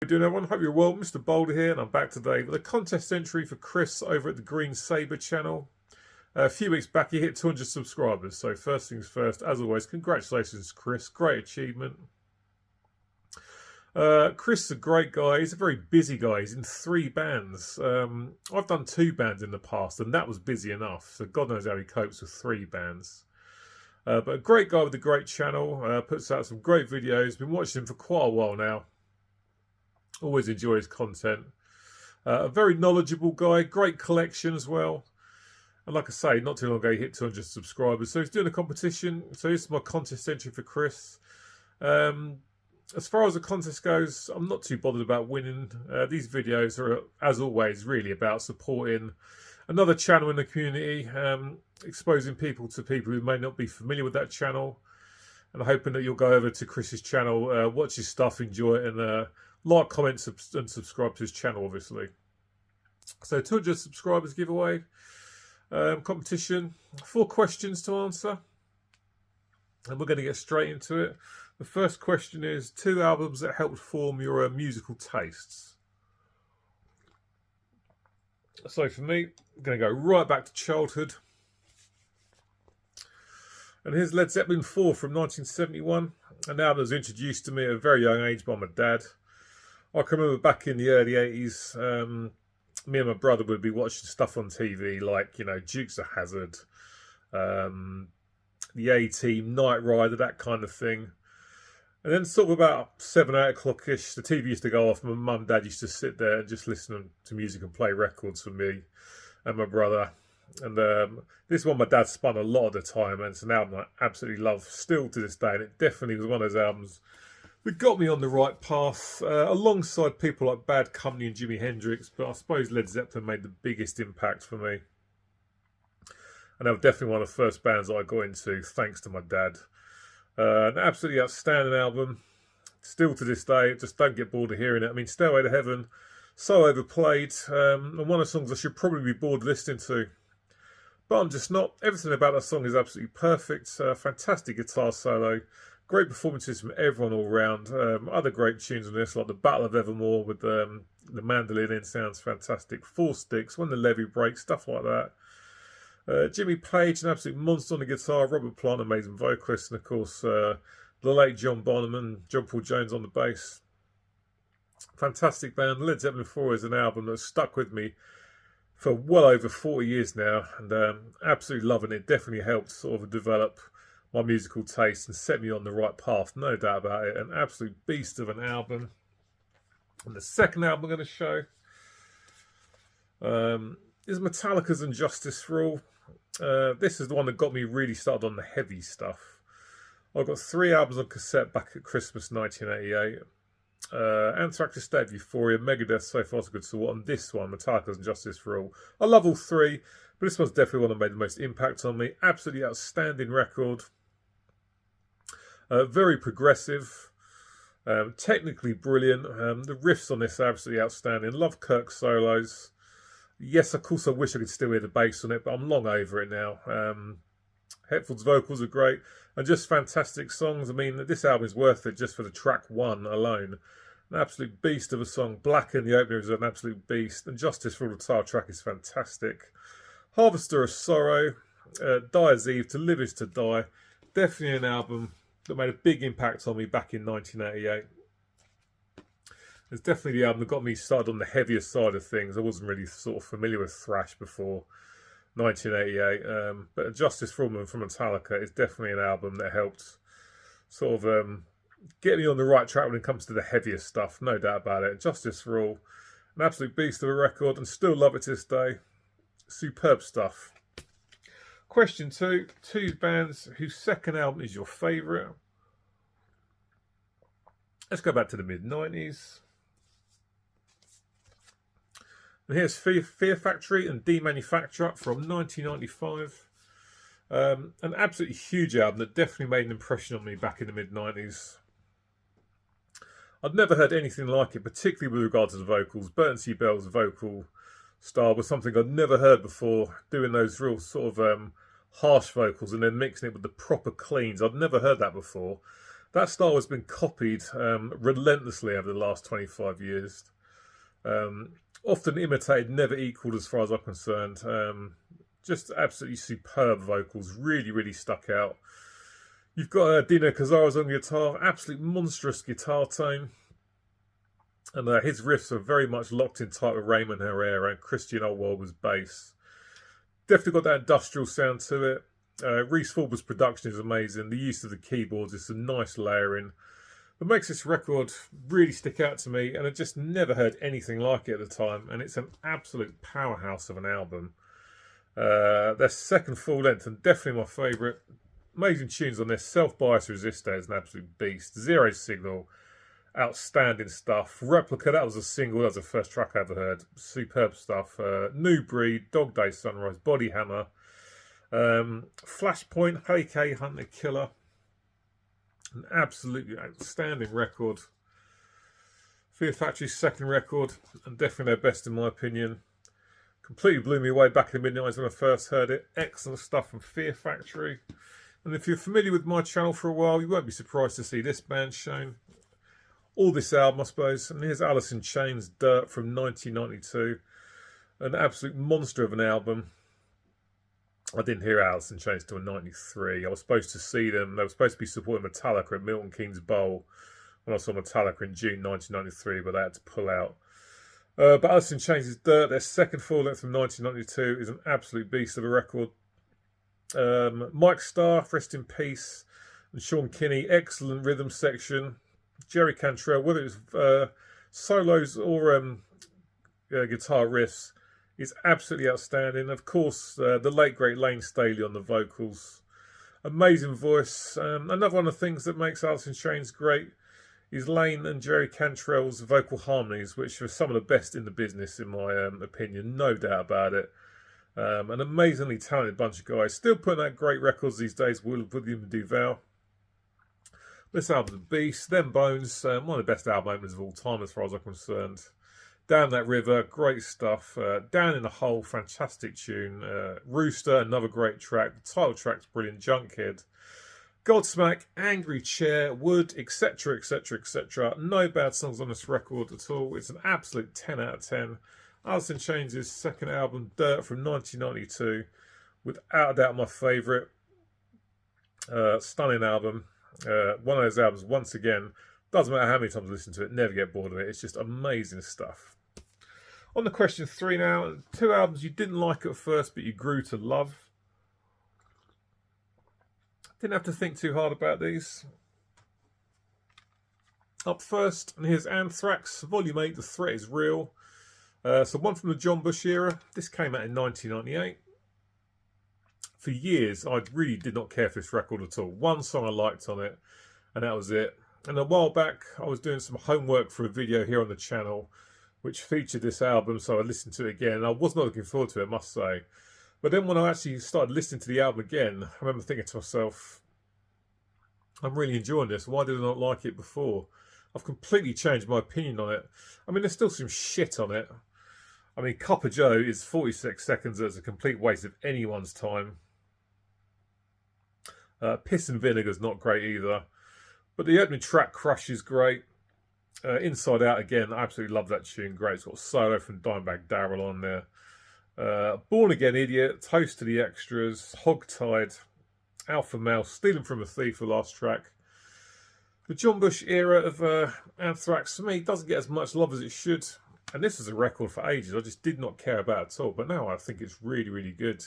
How you doing, everyone? Hope you're well. Mr. Boulder here, and I'm back today with a contest entry for Chris over at the Green Sabre channel. A few weeks back, he hit 200 subscribers. So first things first, as always, congratulations, Chris. Great achievement. Chris is a great guy. He's a very busy guy. He's in 3 bands. I've done 2 bands in the past, and that was busy enough. So God knows how he copes with 3 bands. But a great guy with a great channel. Puts out some great videos. Been watching him for quite a while now. Always enjoy his content. A very knowledgeable guy. Great collection as well. And like I say, not too long ago he hit 200 subscribers. So he's doing a competition. So this is my contest entry for Chris. As far as the contest goes, I'm not too bothered about winning. These videos are, as always, really about supporting another channel in the community, exposing people to people who may not be familiar with that channel, and hoping that you'll go over to Chris's channel, watch his stuff, enjoy it, and like, comment, and subscribe to his channel, obviously. So 200 subscribers giveaway, competition, 4 questions to answer, and we're going to get straight into it. The first question is 2 albums that helped form your musical tastes. So for me, I'm going to go right back to childhood. And here's Led Zeppelin 4 from 1971, an album that was introduced to me at a very young age by my dad. I can remember back in the early 80s, me and my brother would be watching stuff on TV like, you know, Dukes of Hazzard, the A-Team, Knight Rider, that kind of thing. And then sort of about 7 or 8 o'clock-ish, the TV used to go off. My mum and dad used to sit there and just listen to music and play records for me and my brother. And this one my dad spun a lot of the time, and it's an album I absolutely love still to this day. And it definitely was one of those albums that got me on the right path, alongside people like Bad Company and Jimi Hendrix. But I suppose Led Zeppelin made the biggest impact for me. And they were definitely one of the first bands I got into, thanks to my dad. An absolutely outstanding album. Still to this day, just don't get bored of hearing it. I mean, Stairway to Heaven, so overplayed. And one of the songs I should probably be bored listening to. But I'm just not. Everything about that song is absolutely perfect. Fantastic guitar solo. Great performances from everyone all round. Other great tunes on this, like the Battle of Evermore with the mandolin in, sounds fantastic. 4 Sticks, When the Levee Breaks, stuff like that. Jimmy Page, an absolute monster on the guitar. Robert Plant, amazing vocalist. And of course, the late John Bonham and John Paul Jones on the bass. Fantastic band. Led Zeppelin 4 is an album that's stuck with me for well over 40 years now. And absolutely loving it. Definitely helped sort of develop my musical taste and set me on the right path. No doubt about it. An absolute beast of an album. And the second album I'm going to show is Metallica's And Justice for All. This is the one that got me really started on the heavy stuff. I got 3 albums on cassette back at Christmas 1988. Anthrax' State of Euphoria, Megadeth, So Far So Good, So What, and this one, Metallica's And Justice for All. I love all 3, but this one's definitely one that made the most impact on me. Absolutely outstanding record. Very progressive. Technically brilliant. The riffs on this are absolutely outstanding. Love Kirk's solos. Yes, of course, I wish I could still hear the bass on it, but I'm long over it now. Hetfield's vocals are great, and just fantastic songs. I mean, this album is worth it just for the track 1 alone. An absolute beast of a song. Black in the opener is an absolute beast, and Justice for All, the title track, is fantastic. Harvester of Sorrow, Die As Eve, To Live Is To Die. Definitely an album that made a big impact on me back in 1988. It's definitely the album that got me started on the heavier side of things. I wasn't really sort of familiar with thrash before 1988. But Justice for All from Metallica is definitely an album that helped sort of get me on the right track when it comes to the heavier stuff. No doubt about it. Justice for All, an absolute beast of a record, and still love it to this day. Superb stuff. Question 2. 2 bands whose second album is your favourite. Let's go back to the mid-90s. And here's Fear Factory and Demanufacture from 1995. An absolutely huge album that definitely made an impression on me back in the mid-90s. I'd never heard anything like it, particularly with regard to the vocals. Burton C. Bell's vocal style was something I'd never heard before, doing those real sort of harsh vocals and then mixing it with the proper cleans. I'd never heard that before. That style has been copied relentlessly over the last 25 years. Often imitated, never equalled as far as I'm concerned. Just absolutely superb vocals, really, really stuck out. You've got Dino Cazares on guitar, absolute monstrous guitar tone. And his riffs are very much locked in tight with Raymond Herrera and Christian Oldwalder's bass. Definitely got that industrial sound to it. Reese Fulber's production is amazing. The use of the keyboards is some nice layering. What makes this record really stick out to me, and I just never heard anything like it at the time, and it's an absolute powerhouse of an album. Their second full length, and definitely my favourite. Amazing tunes on this. Self-Bias Resistor is an absolute beast. Zero Signal, outstanding stuff. Replica, that was a single, that was the first track I ever heard. Superb stuff. New Breed, Dog Day Sunrise, Body Hammer, Flashpoint, Hey K, Hunter Killer. An absolutely outstanding record. Fear Factory's second record, and definitely their best in my opinion. Completely blew me away back in the mid-90s when I first heard it. Excellent stuff from Fear Factory. And if you're familiar with my channel for a while, you won't be surprised to see this band shown. All this album, I suppose. And here's Alice in Chains' Dirt from 1992. An absolute monster of an album. I didn't hear Alice in Chains till 93. I was supposed to see them. They were supposed to be supporting Metallica at Milton Keynes Bowl when I saw Metallica in June 1993, but they had to pull out. But Alice in Chains' Dirt, their second full length from 1992, is an absolute beast of a record. Mike Starr, rest in peace, and Sean Kinney, excellent rhythm section. Jerry Cantrell, whether it's solos or guitar riffs, is absolutely outstanding. Of course, the late great Lane Staley on the vocals. Amazing voice. Another one of the things that makes Alice in Chains great is Lane and Jerry Cantrell's vocal harmonies, which are some of the best in the business, in my opinion, no doubt about it. An amazingly talented bunch of guys. Still putting out great records these days, William Duval. This album's a beast. Them Bones, one of the best album openers of all time as far as I'm concerned. Down That River, great stuff. Down in the Hole, fantastic tune. Rooster, another great track. The title track's brilliant. Junkhead. Godsmack, Angry Chair, Wood, etc, etc, etc. No bad songs on this record at all. It's an absolute 10 out of 10. Alice in Chains' second album, Dirt, from 1992. Without a doubt my favourite. Stunning album. One of those albums, once again, doesn't matter how many times I listen to it, never get bored of it. It's just amazing stuff. On to question 3 now. 2 albums you didn't like at first, but you grew to love. Didn't have to think too hard about these. Up first, and here's Anthrax, Volume 8, The Threat Is Real. So one from the John Bush era. This came out in 1998. For years, I really did not care for this record at all. One song I liked on it, and that was it. And a while back, I was doing some homework for a video here on the channel, which featured this album, so I listened to it again. And I was not looking forward to it, I must say. But then when I actually started listening to the album again, I remember thinking to myself, I'm really enjoying this. Why did I not like it before? I've completely changed my opinion on it. I mean, there's still some shit on it. I mean, Copper Joe is 46 seconds. That's a complete waste of anyone's time. Piss and Vinegar's not great either. But the opening track, Crush, is great. Inside Out, again, I absolutely love that tune. Great. It's got a solo from Dimebag Darrell on there. Born Again Idiot, Toast to the Extras, Hogtied, Alpha Male, Stealing from a Thief, the last track. The John Bush era of Anthrax, for me, doesn't get as much love as it should. And this was a record for ages I just did not care about at all. But now I think it's really, really good.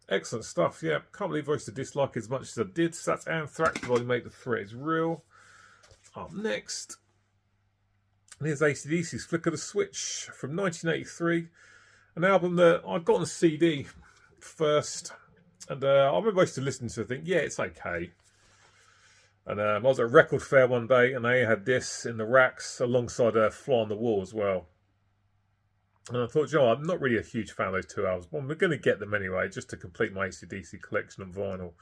Excellent stuff, yeah. Can't believe I used to dislike as much as I did. So that's Anthrax, Volume 8, The Threat Is Real. Up next, and here's AC/DC's Flick of the Switch from 1983. An album that I got on a CD first. And I remember I used to listen to it and think, yeah, it's okay. And I was at a record fair one day, and they had this in the racks alongside Fly on the Wall as well. And I thought, I'm not really a huge fan of those 2 albums, but we're going to get them anyway, just to complete my AC/DC collection on vinyl.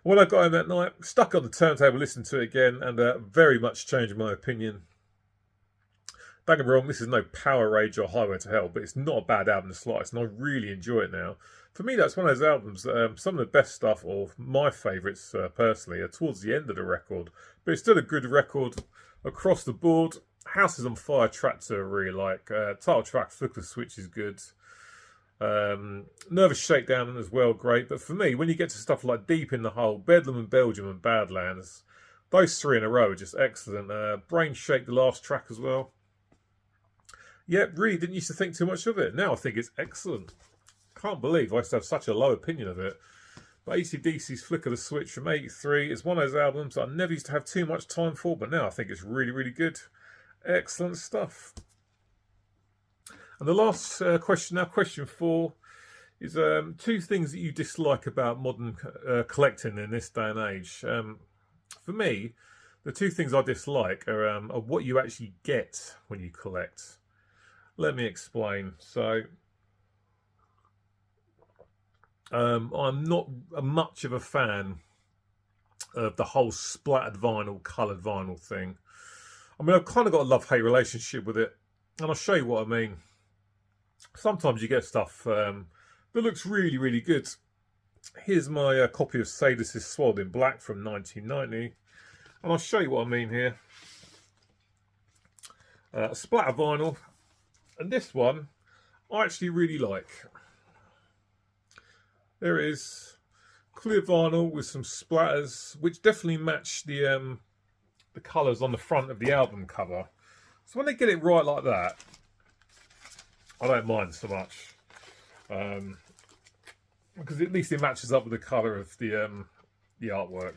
When I got home that night, stuck on the turntable, listened to it again, and very much changed my opinion. don't get me wrong, this is no Power Rage or Highway to Hell, but it's not a bad album in the slightest, and I really enjoy it now. For me, that's one of those albums that some of the best stuff, or my favourites personally, are towards the end of the record. But it's still a good record across the board. House is on Fire track 2 I really like. Title track Flick the Switch is good. Nervous Shakedown as well, great. But for me, when you get to stuff like Deep in the Hole, Bedlam in Belgium and Badlands, those 3 in a row are just excellent. Brain Shake, the last track as well. Yeah, really didn't used to think too much of it. Now I think it's excellent. Can't believe I used to have such a low opinion of it. But AC/DC's Flicker the Switch from '83 is one of those albums I never used to have too much time for, but now I think it's really, really good. Excellent stuff. And the last question now, question 4, is 2 things that you dislike about modern collecting in this day and age. For me, the 2 things I dislike are what you actually get when you collect. Let me explain. So, I'm not much of a fan of the whole splattered vinyl, coloured vinyl thing. I mean, I've kind of got a love-hate relationship with it, and I'll show you what I mean. Sometimes you get stuff that looks really, really good. Here's my copy of Sadus' Swallowed in Black from 1990, and I'll show you what I mean here. Splatter vinyl. And this one, I actually really like. There it is, clear vinyl with some splatters, which definitely match the colours on the front of the album cover. So when they get it right like that, I don't mind so much, because at least it matches up with the colour of the artwork.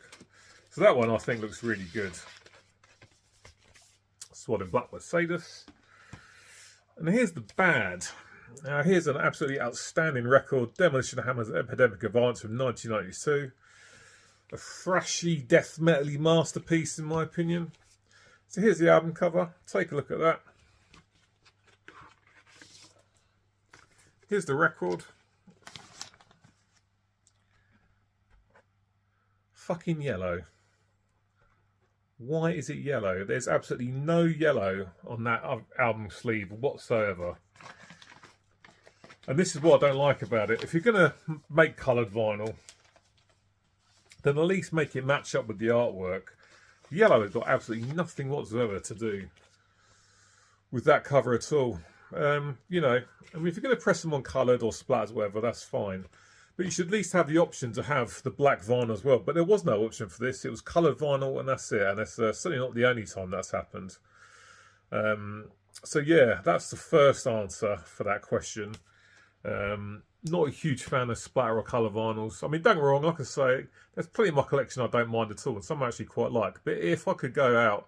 So that one I think looks really good. Swallowed in Black with Sadus. And here's the bad. Now here's an absolutely outstanding record, Demolition Hammer's Epidemic Advance from 1992. A thrashy, death metal-y masterpiece in my opinion. So here's the album cover, take a look at that. Here's the record. Fucking yellow. Why is it yellow? There's absolutely no yellow on that album sleeve whatsoever. And this is what I don't like about it. If you're going to make coloured vinyl, then at least make it match up with the artwork. Yellow has got absolutely nothing whatsoever to do with that cover at all. You know, I mean, if you're going to press them on coloured or splatters or whatever, that's fine. But you should at least have the option to have the black vinyl as well. But there was no option for this. It was coloured vinyl and that's it. And it's certainly not the only time that's happened. So yeah, that's the first answer for that question. Not a huge fan of splatter or colour vinyls. I mean, don't get me wrong, like I say, there's plenty in my collection I don't mind at all. And some I actually quite like. But if I could go out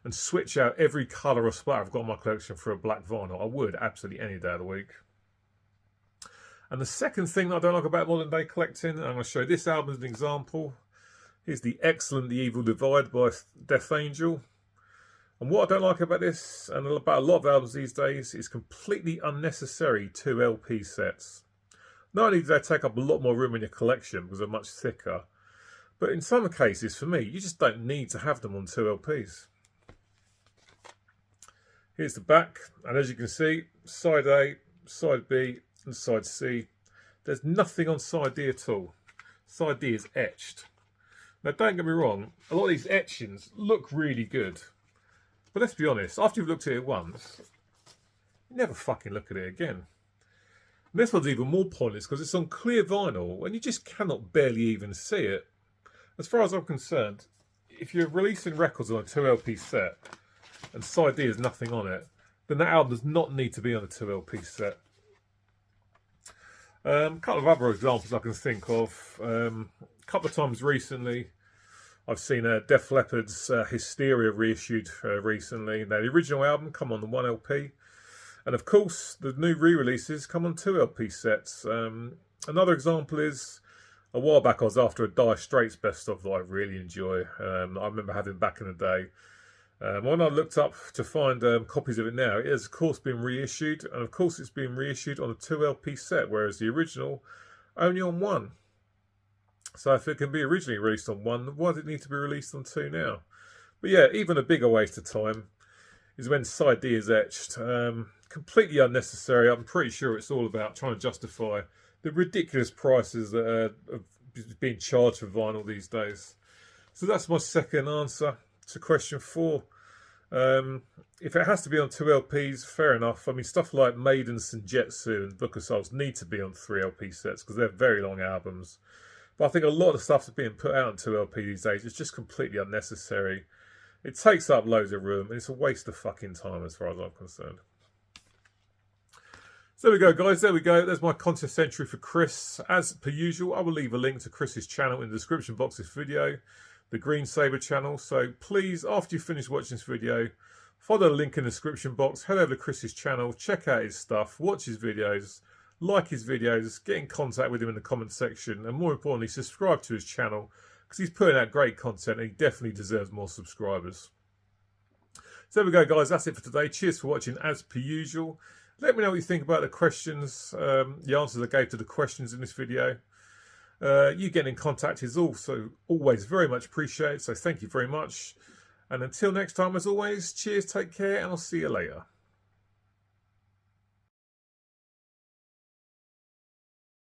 and switch out every colour or splatter I've got in my collection for a black vinyl, I would absolutely any day of the week. And the second thing that I don't like about modern day collecting, and I'm going to show this album as an example. Here's the excellent The Evil Divide by Death Angel. And what I don't like about this, and about a lot of albums these days, is completely unnecessary 2 LP sets. Not only do they take up a lot more room in your collection because they're much thicker, but in some cases, for me, you just don't need to have them on 2 LPs. Here's the back, and as you can see, side A, side B, and side C. There's nothing on side D at all. Side D is etched. Now don't get me wrong, a lot of these etchings look really good. But let's be honest, after you've looked at it once, you never fucking look at it again. And this one's even more pointless because it's on clear vinyl and you just cannot barely even see it. As far as I'm concerned, if you're releasing records on a 2 LP set and side D has nothing on it, then that album does not need to be on a 2 LP set. A couple of other examples I can think of. A couple of times recently, I've seen Def Leppard's Hysteria reissued recently. Now, the original album come on the 1 LP. And of course, the new re-releases come on 2 LP sets. Another example is, a while back I was after a Dire Straits best of that I really enjoy. I remember having back in the day. When I looked up to find copies of it now, it has of course been reissued, and of course it's been reissued on a 2 LP set, whereas the original only on 1. So if it can be originally released on 1, why does it need to be released on 2 now? But yeah, even a bigger waste of time is when side D is etched. Completely unnecessary. I'm pretty sure it's all about trying to justify the ridiculous prices that are being charged for vinyl these days. So that's my second answer to question 4. If it has to be on 2 LPs, fair enough. I mean, stuff like Maiden, Senjutsu and Book of Souls need to be on 3 LP sets because they're very long albums. But I think a lot of the stuff that's being put out on 2 LP these days is just completely unnecessary. It takes up loads of room and it's a waste of fucking time as far as I'm concerned. So there we go, guys. There we go. There's my contest entry for Chris. As per usual, I will leave a link to Chris's channel in the description box of this video, the Green Sabre channel. So please, after you finish watching this video, follow the link in the description box, head over to Chris's channel, check out his stuff, watch his videos, like his videos, get in contact with him in the comment section, and more importantly, subscribe to his channel because he's putting out great content and he definitely deserves more subscribers. So there we go, guys. That's it for today. Cheers for watching as per usual. Let me know what you think about the questions, the answers I gave to the questions in this video. You getting in contact is also always very much appreciated, so thank you very much. And until next time, as always, cheers, take care, and I'll see you later.